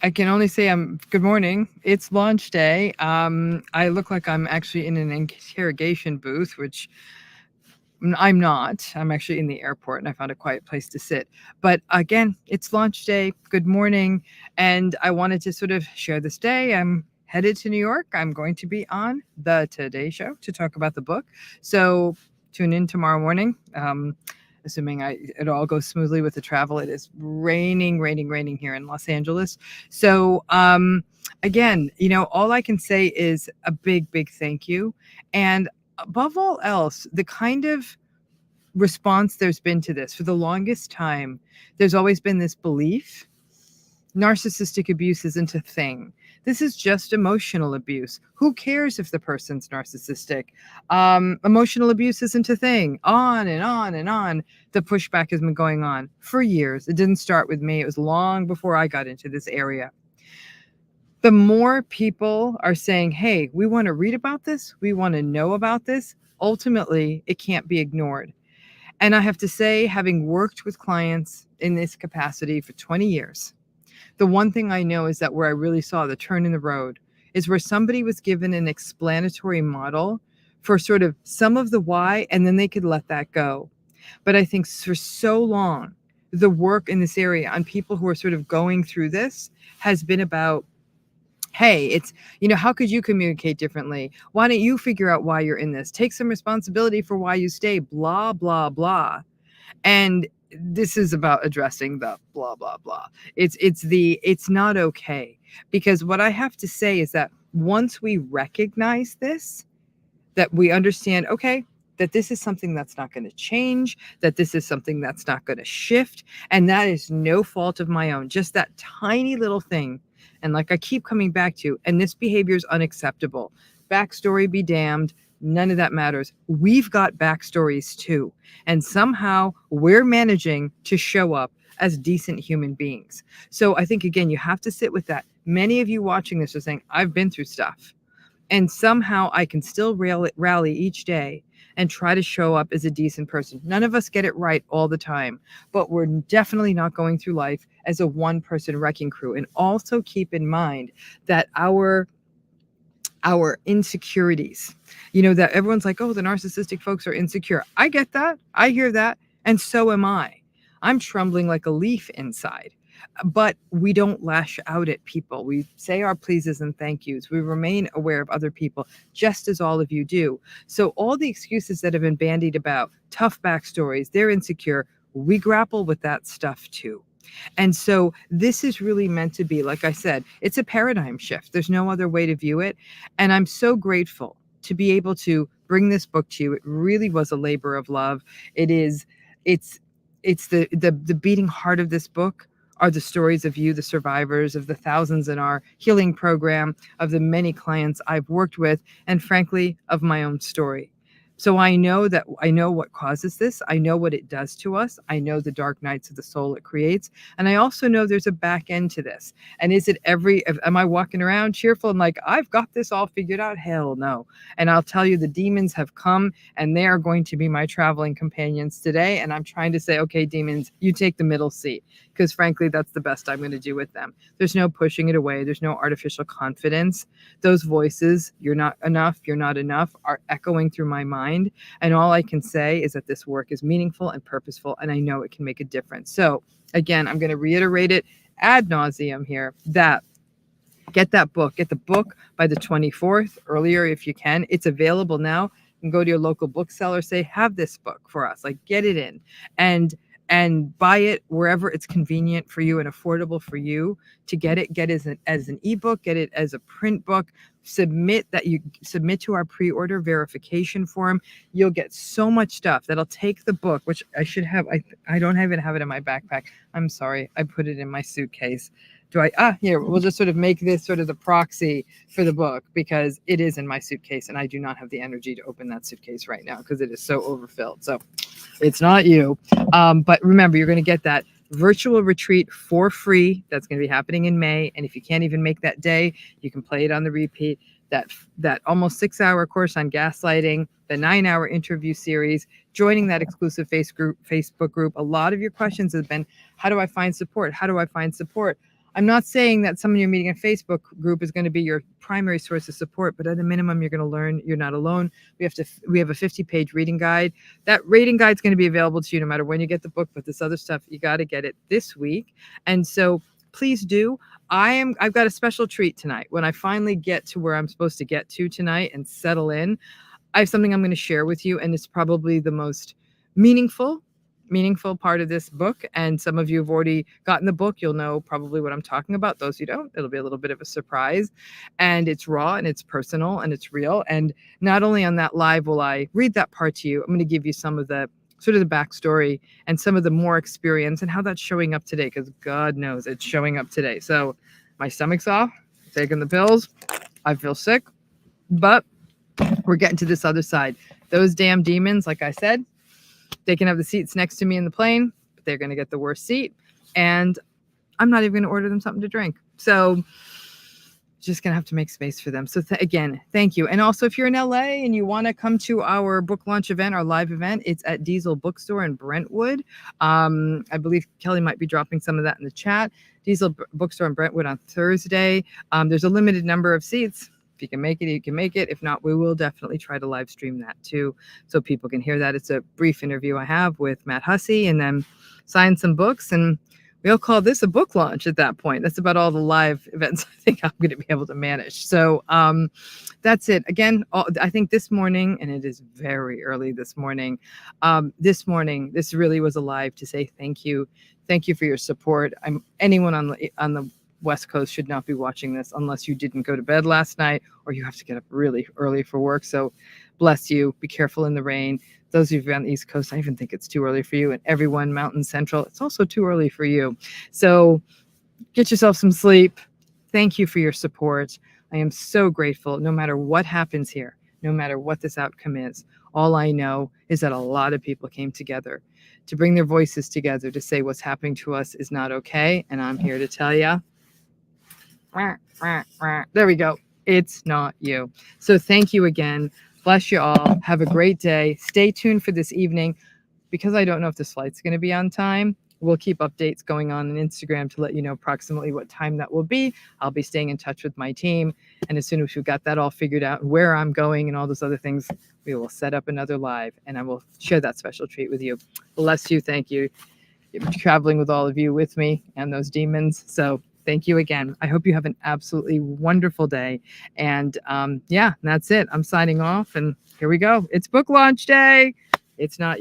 I can only say good morning. It's launch day. I look like I'm actually in an interrogation booth, which I'm not. I'm actually in the airport and I found a quiet place to sit. But again, it's launch day. Good morning. And I wanted to sort of share this day. I'm headed to New York. I'm going to be on the Today Show to talk about the book. So tune in tomorrow morning. Assuming it all goes smoothly with the travel. It is raining here in Los Angeles. So again, all I can say is a big thank you. And above all else, the kind of response there's been to this for the longest time, there's always been this belief narcissistic abuse isn't a thing. This is just emotional abuse. Who cares if the person's narcissistic? Emotional abuse isn't a thing. On and on and on. The pushback has been going on for years. It didn't start with me. It was long before I got into this area. The more people are saying, hey, we want to read about this, we want to know about this, ultimately, it can't be ignored. And I have to say, having worked with clients in this capacity for 20 years, the one thing I know is that where I really saw the turn in the road is where somebody was given an explanatory model for sort of some of the why, and then they could let that go. But I think for so long, the work in this area on people who are sort of going through this has been about, hey, it's, how could you communicate differently? Why don't you figure out why you're in this? Take some responsibility for why you stay, blah, blah, blah. And this is about addressing the blah, blah, blah. It's not okay. Because what I have to say is that once we recognize this, that we understand, okay, that this is something that's not going to change, that this is something that's not going to shift. And that is no fault of my own, just that tiny little thing. And like I keep coming back to, and this behavior is unacceptable. Backstory be damned. None of that matters. We've got backstories too. And somehow we're managing to show up as decent human beings. So I think, again, you have to sit with that. Many of you watching this are saying, I've been through stuff. And somehow I can still rally each day and try to show up as a decent person. None of us get it right all the time, but we're definitely not going through life as a one-person wrecking crew. And also keep in mind that our insecurities, that everyone's like, oh, the narcissistic folks are insecure. I get that. I hear that. And so am I. I'm trembling like a leaf inside. But we don't lash out at people. We say our pleases and thank yous. We remain aware of other people, just as all of you do. So all the excuses that have been bandied about, tough backstories, they're insecure, we grapple with that stuff too. And so this is really meant to be, like I said, it's a paradigm shift. There's no other way to view it. And I'm so grateful to be able to bring this book to you. It really was a labor of love. It's the beating heart of this book are the stories of you, the survivors, of the thousands in our healing program, of the many clients I've worked with, and frankly, of my own story. So I know what causes this. I know what it does to us. I know the dark nights of the soul it creates. And I also know there's a back end to this. And am I walking around cheerful and like, I've got this all figured out? Hell no. And I'll tell you, the demons have come and they are going to be my traveling companions today. And I'm trying to say, okay, demons, you take the middle seat, because frankly, that's the best I'm going to do with them. There's no pushing it away. There's no artificial confidence. Those voices, you're not enough, are echoing through my mind. And all I can say is that this work is meaningful and purposeful, and I know it can make a difference. So again, I'm going to reiterate it ad nauseum here, that get the book by the 24th, earlier if you can. It's available now. You can go to your local bookseller, say, have this book for us, like get it in, and buy it wherever it's convenient for you and affordable for you to get it. Get it as an ebook, get it as a print book, submit to our pre-order verification form. You'll get so much stuff that'll take the book, which I should have. I don't even have it in my backpack. I'm sorry. I put it in my suitcase. Here, we'll just sort of make this sort of the proxy for the book, because it is in my suitcase and I do not have the energy to open that suitcase right now because it is so overfilled. So it's not you. But remember, you're going to get that virtual retreat for free. That's going to be happening in May. And if you can't even make that day, you can play it on the repeat. That almost 6-hour course on gaslighting, the 9-hour interview series, joining that exclusive Facebook group. A lot of your questions have been, how do I find support? How do I find support? I'm not saying that someone you're meeting in a Facebook group is going to be your primary source of support, but at a minimum, you're going to learn you're not alone. We have a 50-page reading guide. That reading guide is going to be available to you no matter when you get the book, but this other stuff, you got to get it this week. And so please do. I've got a special treat tonight. When I finally get to where I'm supposed to get to tonight and settle in, I have something I'm going to share with you, and it's probably the most meaningful part of this book. And some of you have already gotten the book. You'll know probably what I'm talking about. Those who don't, it'll be a little bit of a surprise. And it's raw and it's personal and it's real. And not only on that live will I read that part to you, I'm going to give you some of the sort of the backstory and some of the more experience and how that's showing up today, because God knows it's showing up today. So my stomach's off, taking the pills. I feel sick, but we're getting to this other side. Those damn demons, like I said, they can have the seats next to me in the plane, but they're going to get the worst seat. And I'm not even going to order them something to drink. So just going to have to make space for them. So again, thank you. And also, if you're in LA and you want to come to our book launch event, our live event, it's at Diesel Bookstore in Brentwood. I believe Kelly might be dropping some of that in the chat. Diesel Bookstore in Brentwood on Thursday. There's a limited number of seats. If you can make it, you can make it. If not, we will definitely try to live stream that too, so people can hear that. It's a brief interview I have with Matt Hussey, and then sign some books, and we'll call this a book launch at that point. That's about all the live events I think I'm going to be able to manage. So that's it. Again, I think this morning, and it is very early this morning, this really was a live to say thank you. Thank you for your support. Anyone on the West Coast should not be watching this unless you didn't go to bed last night or you have to get up really early for work. So bless you. Be careful in the rain. Those of you on the East Coast, I even think it's too early for you. And everyone Mountain Central, it's also too early for you. So get yourself some sleep. Thank you for your support. I am so grateful. No matter what happens here, no matter what this outcome is, all I know is that a lot of people came together to bring their voices together to say what's happening to us is not okay. And I'm here to tell you, there we go. It's not you. So thank you again. Bless you all. Have a great day. Stay tuned for this evening. Because I don't know if this flight's going to be on time, we'll keep updates going on Instagram to let you know approximately what time that will be. I'll be staying in touch with my team. And as soon as we've got that all figured out, where I'm going and all those other things, we will set up another live and I will share that special treat with you. Bless you. Thank you. I'm traveling with all of you with me and those demons. So thank you again. I hope you have an absolutely wonderful day. And yeah, that's it. I'm signing off. And here we go. It's book launch day. It's not you.